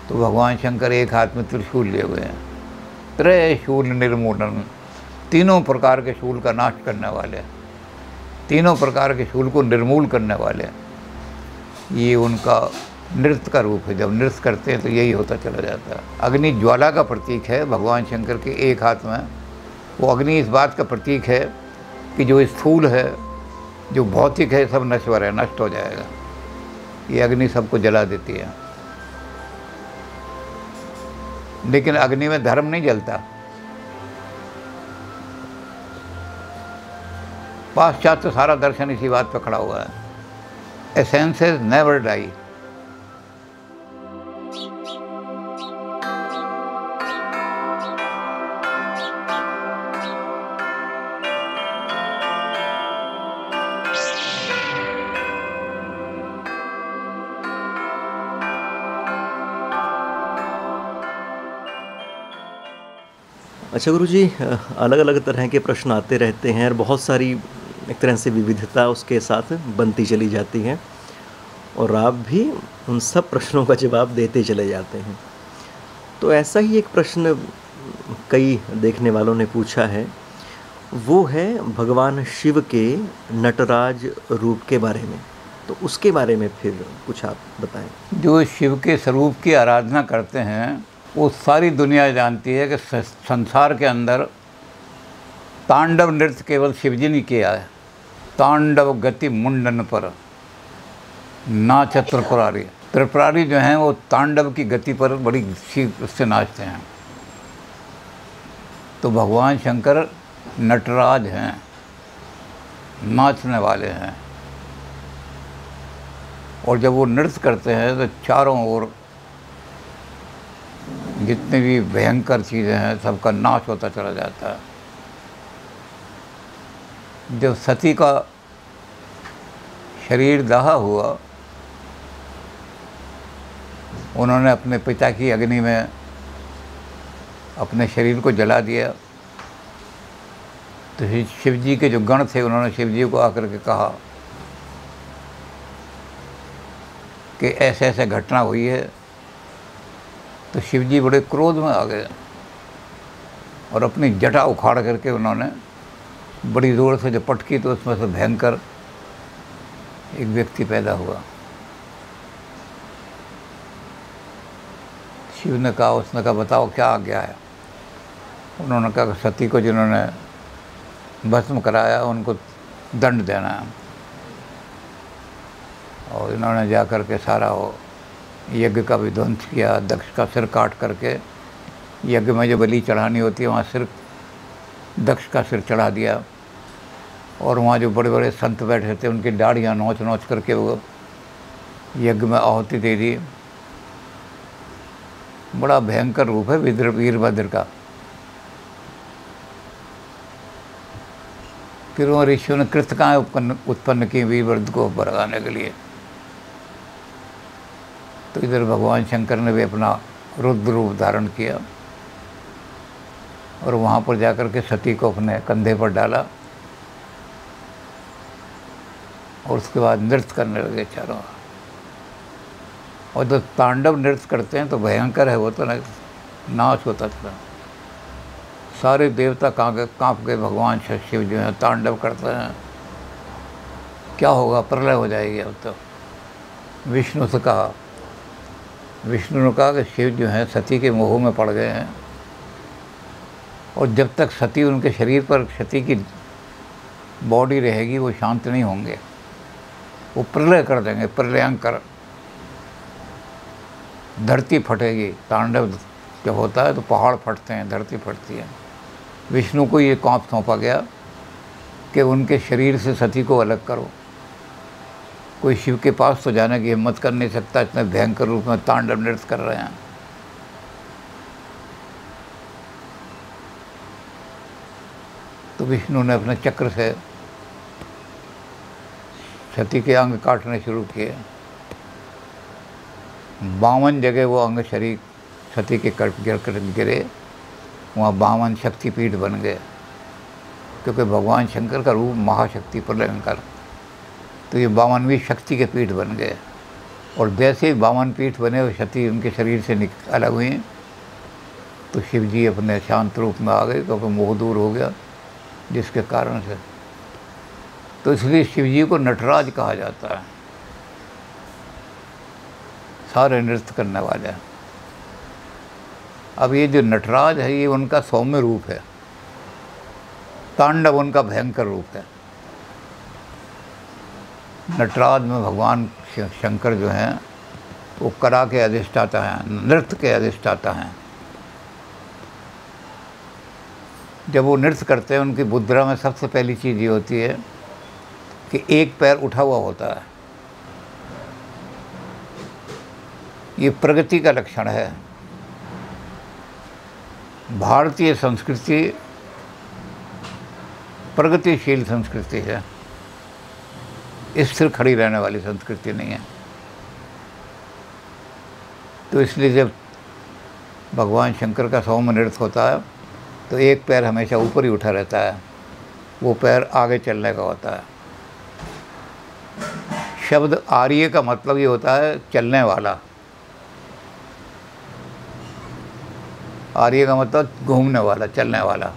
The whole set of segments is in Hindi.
तो भगवान शंकर एक हाथ में त्रिशूल लिए हुए हैं। त्रय शूल निर्मूलन, तीनों प्रकार के शूल का नाश करने वाले, तीनों प्रकार के शूल को निर्मूल करने वाले, ये उनका नृत्य का रूप है। जब नृत्य करते हैं तो यही होता चला जाता है। अग्नि ज्वाला का प्रतीक है भगवान शंकर के एक हाथ में। वो अग्नि इस बात का प्रतीक है कि जो स्थूल है, जो भौतिक है, सब नश्वर है, नष्ट हो जाएगा। ये अग्नि सबको जला देती है। लेकिन अग्नि में धर्म नहीं जलता। पाश्चात्य सारा दर्शन इसी बात पर खड़ा हुआ है, एसेंसेस नेवर डाई। अच्छा गुरुजी, अलग अलग तरह के प्रश्न आते रहते हैं और बहुत सारी एक तरह से विविधता उसके साथ बनती चली जाती है, और आप भी उन सब प्रश्नों का जवाब देते चले जाते हैं। तो ऐसा ही एक प्रश्न कई देखने वालों ने पूछा है, वो है भगवान शिव के नटराज रूप के बारे में। तो उसके बारे में फिर कुछ आप बताएं। जो शिव के स्वरूप की आराधना करते हैं वो सारी दुनिया जानती है कि संसार के अंदर तांडव नृत्य केवल शिवजी ने किया है। तांडव गति मुंडन पर नाच त्रिपुरारी। त्रिपुरारी जो हैं वो तांडव की गति पर बड़ी से नाचते हैं। तो भगवान शंकर नटराज हैं, नाचने वाले हैं। और जब वो नृत्य करते हैं तो चारों ओर जितनी भी भयंकर चीज़ें हैं सबका नाश होता चला जाता है। जब सती का शरीर दाह हुआ, उन्होंने अपने पिता की अग्नि में अपने शरीर को जला दिया। तो शिव जी के जो गण थे उन्होंने शिव जी को आकर के कहा कि ऐसे ऐसे घटना हुई है। तो शिव जी बड़े क्रोध में आ गए और अपनी जटा उखाड़ करके उन्होंने बड़ी ज़ोर से जब पटकी तो उसमें से भयंकर एक व्यक्ति पैदा हुआ। शिव ने कहा, उसने कहा बताओ क्या आ गया है। उन्होंने कहा सती को जिन्होंने भस्म कराया उनको दंड देना है। और इन्होंने जा कर के सारा वो यज्ञ का भी ध्वंस किया। दक्ष का सिर काट करके यज्ञ में जो बलि चढ़ानी होती है वहाँ सिर दक्ष का सिर चढ़ा दिया। और वहाँ जो बड़े बड़े संत बैठे थे उनकी दाढ़ियाँ नोच नोच करके वो यज्ञ में आहुति दे दी। बड़ा भयंकर रूप है वीरभद्र का। फिर वो ऋषियों ने कृतकाएँ उत्पन्न की वीरभद्र को भगाने के लिए। तो इधर भगवान शंकर ने भी अपना रुद्र रूप धारण किया और वहाँ पर जाकर के सती को अपने कंधे पर डाला और उसके बाद नृत्य करने लगे चारों। और जब तांडव नृत्य करते हैं तो भयंकर है वो, तो नाश होता था। सारे देवता कांप गए। भगवान शिव जो हैं तांडव करते हैं, क्या होगा, प्रलय हो जाएगी अब तो। विष्णु से कहा, विष्णु ने कहा कि शिव जो हैं सती के मोह में पड़ गए हैं और जब तक सती उनके शरीर पर सती की बॉडी रहेगी वो शांत नहीं होंगे। वो प्रलय कर देंगे, प्रलयंकर। धरती फटेगी। तांडव जब होता है तो पहाड़ फटते हैं, धरती फटती है। विष्णु को ये काम सौंपा गया कि उनके शरीर से सती को अलग करो। कोई शिव के पास तो जाने की हिम्मत कर नहीं सकता, इतने भयंकर रूप में तांडव नृत्य कर रहे हैं। तो विष्णु ने अपने चक्र से सती के अंग काटने शुरू किए। 52 जगह वो अंग शरीर सती के कट गिरे। वहाँ 52 शक्तिपीठ बन गए, क्योंकि भगवान शंकर का रूप महाशक्ति प्रलयंकर। तो ये 52वीं शक्ति के पीठ बन गए। और जैसे ही बामन पीठ बने और क्षति उनके शरीर से अलग हुई तो शिव जी अपने शांत रूप में आ गए, क्योंकि मोह दूर हो गया जिसके कारण से। तो इसलिए शिव जी को नटराज कहा जाता है, सारे नृत्य करने वाले। अब ये जो नटराज है ये उनका सौम्य रूप है, तांडव उनका भयंकर रूप है। नटराज में भगवान शंकर जो हैं वो कला के अधिष्ठाता हैं, नृत्य के अधिष्ठाता हैं। जब वो नृत्य करते हैं उनकी मुद्रा में सबसे पहली चीज़ ये होती है कि एक पैर उठा हुआ होता है। ये प्रगति का लक्षण है। भारतीय संस्कृति प्रगतिशील संस्कृति है, स्थिर खड़ी रहने वाली संस्कृति नहीं है। तो इसलिए जब भगवान शंकर का सौम्य नृत्य होता है तो एक पैर हमेशा ऊपर ही उठा रहता है, वो पैर आगे चलने का होता है। शब्द आर्य का मतलब ये होता है चलने वाला। आर्य का मतलब घूमने वाला, चलने वाला।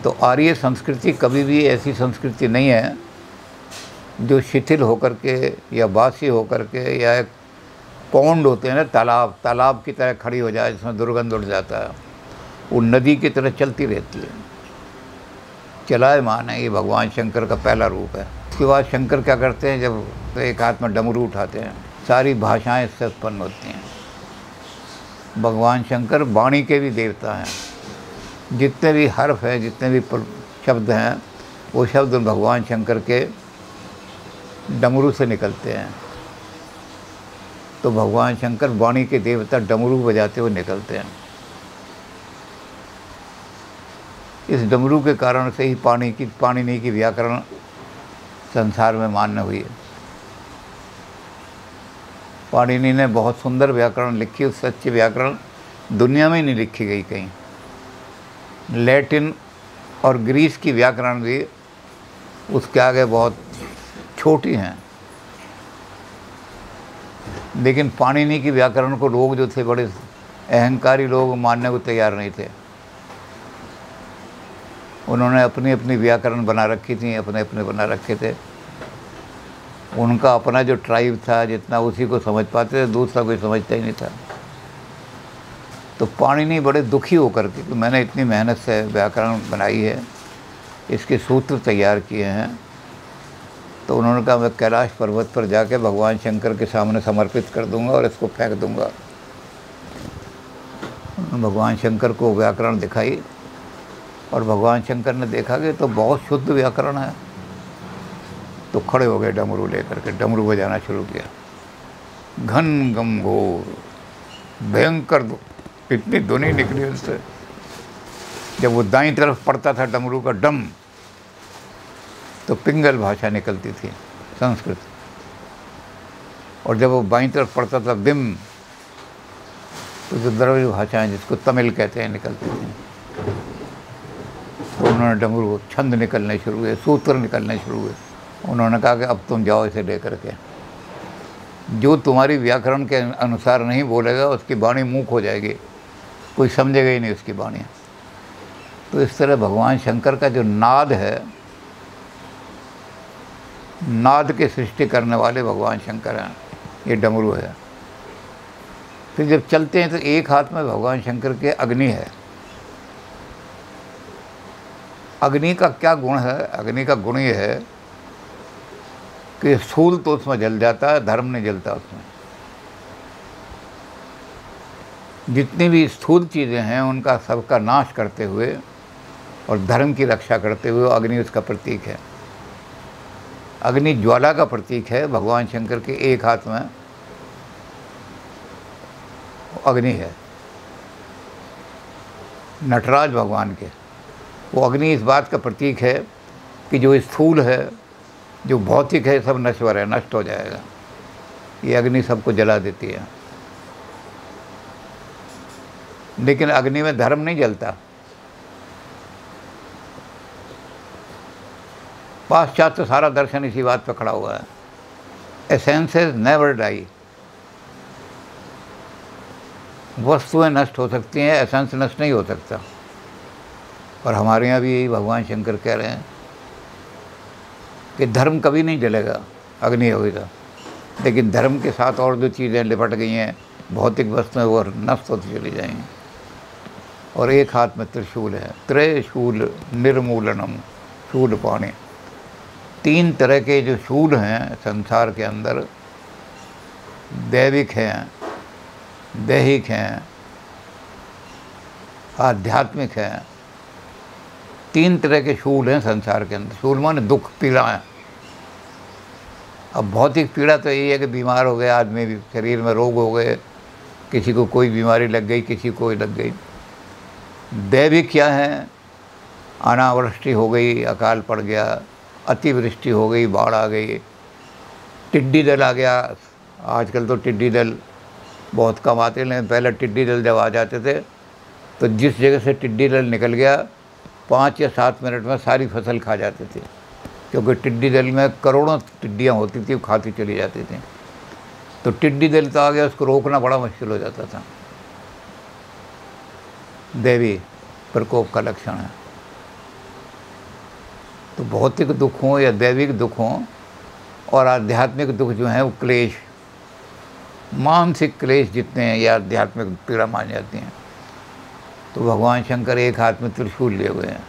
तो आर्य संस्कृति कभी भी ऐसी संस्कृति नहीं है जो शिथिल होकर के या बासी होकर के या एक पौंड होते हैं ना, तालाब की तरह खड़ी हो जाए जिसमें दुर्गंध उड़ जाता है, वो नदी की तरह चलती रहती है, चलायमान है। ये भगवान शंकर का पहला रूप है। उसके बाद शंकर क्या करते हैं, जब तो एक हाथ में डमरू उठाते हैं, सारी भाषाएं इससे उत्पन्न होती हैं। भगवान शंकर वाणी के भी देवता हैं। जितने भी हर्फ हैं, जितने भी शब्द हैं, वो शब्द भगवान शंकर के डमरू से निकलते हैं। तो भगवान शंकर वाणी के देवता डमरू बजाते हुए निकलते हैं। इस डमरू के कारण से ही पाणिनि की व्याकरण संसार में मान्य हुई है। पाणिनि ने बहुत सुंदर व्याकरण लिखी, उस सच्ची व्याकरण दुनिया में ही नहीं लिखी गई कहीं। लैटिन और ग्रीस की व्याकरण भी उसके आगे बहुत छोटी हैं। लेकिन पाणिनि की व्याकरण को लोग जो थे, बड़े अहंकारी लोग, मानने को तैयार नहीं थे। उन्होंने अपनी अपनी व्याकरण बना रखी थी, अपने अपने बना रखे थे। उनका अपना जो ट्राइब था, जितना उसी को समझ पाते थे, दूसरा कोई समझता ही नहीं था। तो पाणिनि बड़े दुखी होकर के कि मैंने इतनी मेहनत से व्याकरण बनाई है, इसके सूत्र तैयार किए हैं, तो उन्होंने कहा मैं कैलाश पर्वत पर जाके भगवान शंकर के सामने समर्पित कर दूंगा और इसको फेंक दूंगा। भगवान शंकर को व्याकरण दिखाई और भगवान शंकर ने देखा कि तो बहुत शुद्ध व्याकरण है। तो खड़े हो गए डमरू लेकर के, डमरू बजाना शुरू किया। घन गंभीर भयंकर इतनी ध्वनि निकली उससे। जब वो दाईं तरफ पड़ता था डमरू का डम, तो पिंगल भाषा निकलती थी, संस्कृत। और जब वो बाईं तरफ पड़ता था बिम, तो जो द्रविड़ भाषाएं जिसको तमिल कहते हैं निकलती थी। तो उन्होंने डमरू छंद निकलने शुरू हुए, सूत्र निकलने शुरू हुए। उन्होंने कहा कि अब तुम जाओ इसे लेकर के, जो तुम्हारी व्याकरण के अनुसार नहीं बोलेगा उसकी वाणी मूक हो जाएगी, कोई समझेगा ही नहीं उसकी वाणी। तो इस तरह भगवान शंकर का जो नाद है, नाद के सृष्टि करने वाले भगवान शंकर हैं, ये डमरू है। फिर जब चलते हैं तो एक हाथ में भगवान शंकर के अग्नि है। अग्नि का क्या गुण है? अग्नि का गुण ये है कि स्थूल तो उसमें जल जाता है, धर्म नहीं जलता उसमें। जितनी भी स्थूल चीज़ें हैं उनका सबका नाश करते हुए और धर्म की रक्षा करते हुए अग्नि उसका प्रतीक है। अग्नि ज्वाला का प्रतीक है। भगवान शंकर के एक हाथ में अग्नि है। नटराज भगवान के वो अग्नि इस बात का प्रतीक है कि जो स्थूल है, जो भौतिक है, सब नश्वर है, नष्ट हो जाएगा। ये अग्नि सबको जला देती है। लेकिन अग्नि में धर्म नहीं जलता। पाश्चात्य सारा दर्शन इसी बात पर खड़ा हुआ है। एसेंसेस नेवर डाई, वस्तुएं नष्ट हो सकती हैं, एसेंस नष्ट नहीं हो सकता। और हमारे यहाँ भी यही भगवान शंकर कह रहे हैं कि धर्म कभी नहीं जलेगा, अग्नि होगी तो, लेकिन धर्म के साथ और जो चीज़ें लिपट गई हैं, भौतिक वस्तुएं, वो नष्ट होती चली जाएंगी। और एक हाथ में त्रिशूल है, त्रिशूल निर्मूलनम, शूल पाणी। 3 तरह के जो शूल हैं संसार के अंदर, दैविक हैं, दैहिक हैं, आध्यात्मिक हैं। 3 तरह के शूल हैं संसार के अंदर। शूल माने दुख, पीड़ा है। अब भौतिक पीड़ा तो यही है कि बीमार हो गए आदमी, भी शरीर में रोग हो गए, किसी को कोई बीमारी लग गई, किसी को लग गई। दैविक क्या है? अनावृष्टि हो गई, अकाल पड़ गया, अतिवृष्टि हो गई, बाढ़ आ गई, टिड्डी दल आ गया। आजकल तो टिड्डी दल बहुत कम आते, लेकिन पहले टिड्डी दल जब आ जाते थे तो जिस जगह से टिड्डी दल निकल गया 5 या 7 मिनट में सारी फसल खा जाते थे, क्योंकि टिड्डी दल में करोड़ों टिड्डियाँ होती थी, वो खाती चली जाती थी। तो टिड्डी दल तो आ गया, उसको रोकना बड़ा मुश्किल हो जाता था। दैवी प्रकोप का लक्षण है। तो भौतिक दुख हों या दैविक दुख हों और आध्यात्मिक दुख जो हैं वो क्लेश, मानसिक क्लेश जितने हैं, या आध्यात्मिक पीड़ा मान जाती हैं। तो भगवान शंकर एक हाथ में त्रिशूल लिए हुए हैं,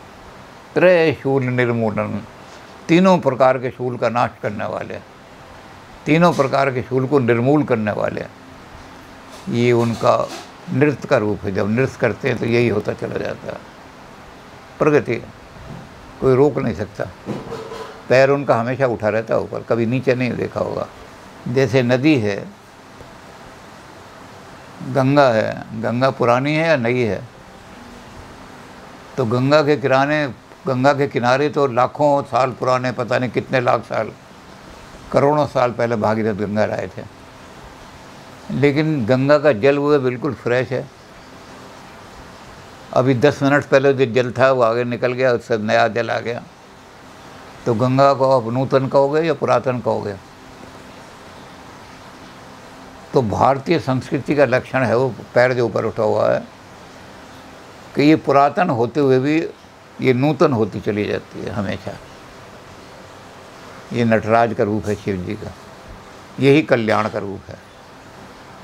त्रिशूल निर्मूलन, 3 प्रकार के शूल का नाश करने वाले, 3 प्रकार के शूल को निर्मूल करने वाले। ये उनका नृत्य का रूप है। जब नृत्य करते हैं तो यही होता चला जाता है। प्रगति कोई रोक नहीं सकता। पैर उनका हमेशा उठा रहता है ऊपर, कभी नीचे नहीं देखा होगा। जैसे नदी है, गंगा है, गंगा पुरानी है या नई है? तो गंगा के किनारे तो लाखों साल पुराने, पता नहीं कितने लाख साल, करोड़ों साल पहले भागीरथ गंगा आए थे। लेकिन गंगा का जल वो बिल्कुल फ्रेश है। अभी 10 मिनट पहले जो जल था वो आगे निकल गया, उससे नया जल आ गया। तो गंगा को आप नूतन कहोगे या पुरातन कहोगे? तो भारतीय संस्कृति का लक्षण है वो पैर जो ऊपर उठा हुआ है कि ये पुरातन होते हुए भी ये नूतन होती चली जाती है हमेशा। ये नटराज का रूप है, शिव जी का। यही कल्याण का रूप है।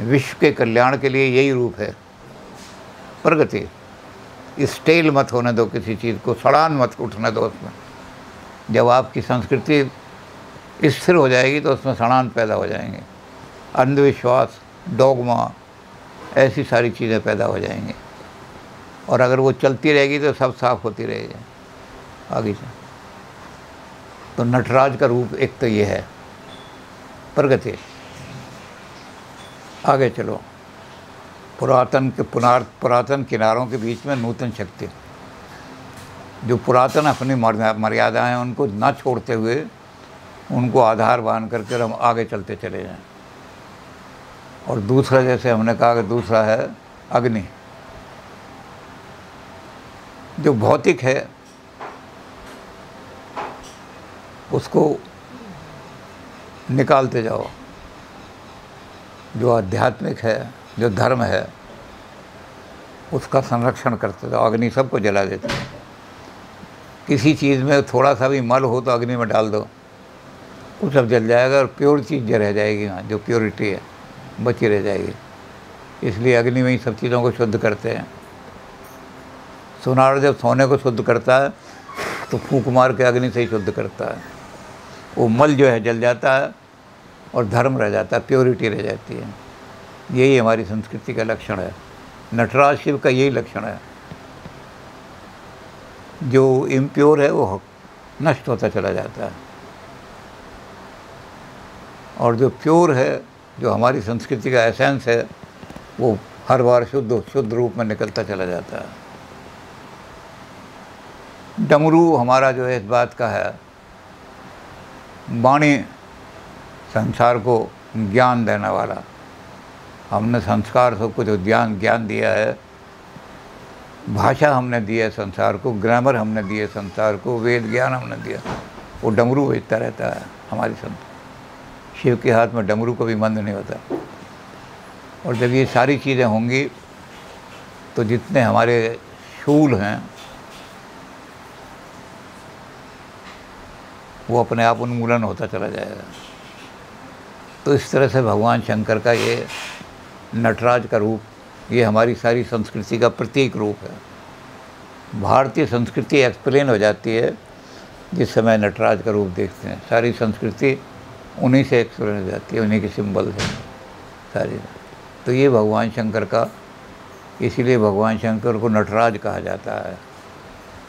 विश्व के कल्याण के लिए यही रूप है। प्रगति, स्टेल मत होने दो किसी चीज़ को, सड़ान मत उठने दो उसमें। जब आपकी संस्कृति स्थिर हो जाएगी तो उसमें सड़ान पैदा हो जाएंगे, अंधविश्वास, डॉगमा, ऐसी सारी चीज़ें पैदा हो जाएंगी। और अगर वो चलती रहेगी तो सब साफ होती रहेगी आगे से। तो नटराज का रूप एक तो ये है, प्रगति। आगे चलो, पुरातन किनारों के बीच में नूतन शक्ति। जो पुरातन अपनी मर्यादाएं हैं उनको ना छोड़ते हुए उनको आधार बांध करके हम आगे चलते चले जाएं। और दूसरा, जैसे हमने कहा कि दूसरा है अग्नि, जो भौतिक है उसको निकालते जाओ। जो आध्यात्मिक है, जो धर्म है, उसका संरक्षण करते जाओ। अग्नि सबको जला देती है। किसी चीज़ में थोड़ा सा भी मल हो तो अग्नि में डाल दो, वो सब जल जाएगा और प्योर चीज़ रह जाएगी। वहाँ जो प्योरिटी है बची रह जाएगी। इसलिए अग्नि में ही सब चीज़ों को शुद्ध करते हैं। सुनार जब सोने को शुद्ध करता है तो फूंक मार के अग्नि से ही शुद्ध करता है। वो मल जो है जल जाता है और धर्म रह जाता है, प्योरिटी रह जाती है। यही हमारी संस्कृति का लक्षण है। नटराज शिव का यही लक्षण है। जो इम्प्योर है वो नष्ट होता चला जाता है, और जो प्योर है, जो हमारी संस्कृति का एसेंस है, वो हर बार शुद्ध रूप में निकलता चला जाता है। डमरू हमारा जो है इस बात का है, वाणी संसार को ज्ञान देने वाला। हमने संस्कार सबको जो ज्ञान दिया है, भाषा हमने दी है संसार को, ग्रामर हमने दी है संसार को, वेद ज्ञान हमने दिया, वो डमरू बेचता रहता है हमारी संत। शिव के हाथ में डमरू को भी मंद नहीं होता। और जब ये सारी चीज़ें होंगी तो जितने हमारे शूल हैं वो अपने आप उन्मूलन होता चला जाएगा। तो इस तरह से भगवान शंकर का ये नटराज का रूप, ये हमारी सारी संस्कृति का प्रतीक रूप है। भारतीय संस्कृति एक्सप्लेन हो जाती है जिस समय नटराज का रूप देखते हैं। सारी संस्कृति उन्हीं से एक्सप्लेन हो जाती है, उन्हीं के सिंबल से सारी। तो ये भगवान शंकर का, इसीलिए भगवान शंकर को नटराज कहा जाता है।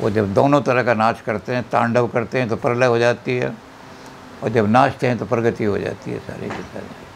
वो जब दोनों तरह का नाच करते हैं, तांडव करते हैं तो प्रलय हो जाती है, और जब नाचते हैं तो प्रगति हो जाती है सारी की सारी।